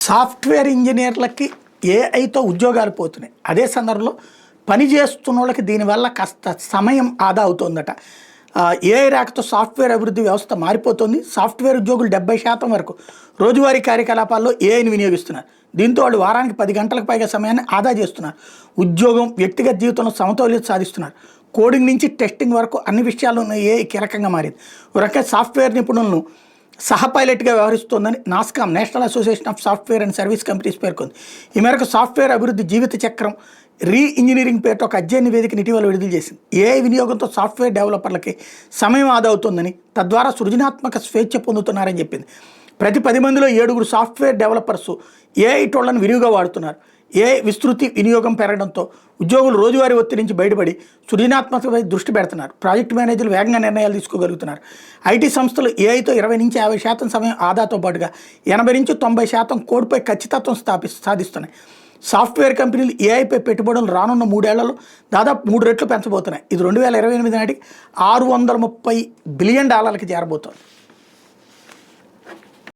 Software ఇంజనీర్లకి ఏఐతో ఉద్యోగాలు పోతున్నాయి. అదే సందర్భంలో పని చేస్తున్న వాళ్ళకి దీనివల్ల కాస్త సమయం ఆదా అవుతుందట. ఏఐ రాకతో సాఫ్ట్వేర్ అభివృద్ధి వ్యవస్థ మారిపోతుంది. సాఫ్ట్వేర్ ఉద్యోగులు 70% వరకు రోజువారీ కార్యకలాపాల్లో ఏఐని వినియోగిస్తున్నారు. దీంతో వాళ్ళు వారానికి 10 గంటలకు పైగా సమయాన్ని ఆదా చేస్తున్నారు. ఉద్యోగం, వ్యక్తిగత జీవితంలో సమతౌల్యత సాధిస్తున్నారు. కోడింగ్ నుంచి టెస్టింగ్ వరకు అన్ని విషయాల్లోనూ ఏఐ కీలకంగా మారింది. ఒక రకంగా సాఫ్ట్వేర్ నిపుణులను సహ పైలట్గా వ్యవహరిస్తోందని NASSCOM, national association of software and service companies పేర్కొంది. ఈ మేరకు సాఫ్ట్వేర్ అభివృద్ధి జీవిత చక్రం రీ ఇంజనీరింగ్ పేరుతో ఒక అధ్యయన నివేదికను ఇటీవల విడుదల చేసింది. ఏఐ వినియోగంతో సాఫ్ట్వేర్ డెవలపర్లకి సమయం ఆదా అవుతుందని, తద్వారా సృజనాత్మక స్వేచ్ఛ పొందుతున్నారని చెప్పింది. ప్రతి 10 మందిలో 7 సాఫ్ట్వేర్ డెవలపర్స్ ఏఐ టూళ్లను విరివిగా వాడుతున్నారు. ఏఐ విస్తృతి వినియోగం పెరగడంతో ఉద్యోగులు రోజువారీ ఒత్తిడి నుంచి బయటపడి సృజనాత్మకపై దృష్టి పెడుతున్నారు. ప్రాజెక్టు మేనేజర్లు వేగంగా నిర్ణయాలు తీసుకోగలుగుతున్నారు. ఐటీ సంస్థలు ఏఐతో 20-50% సమయం ఆదాతో పాటుగా 80-90% కోడ్పై ఖచ్చితత్వం సాధిస్తున్నాయి. సాఫ్ట్వేర్ కంపెనీలు ఏఐపై పెట్టుబడులు రానున్న 3 ఏళ్లలో దాదాపు 3 రెట్లు పెంచబోతున్నాయి. ఇది 2028 నాటికి $630 బిలియన్ చేరబోతోంది.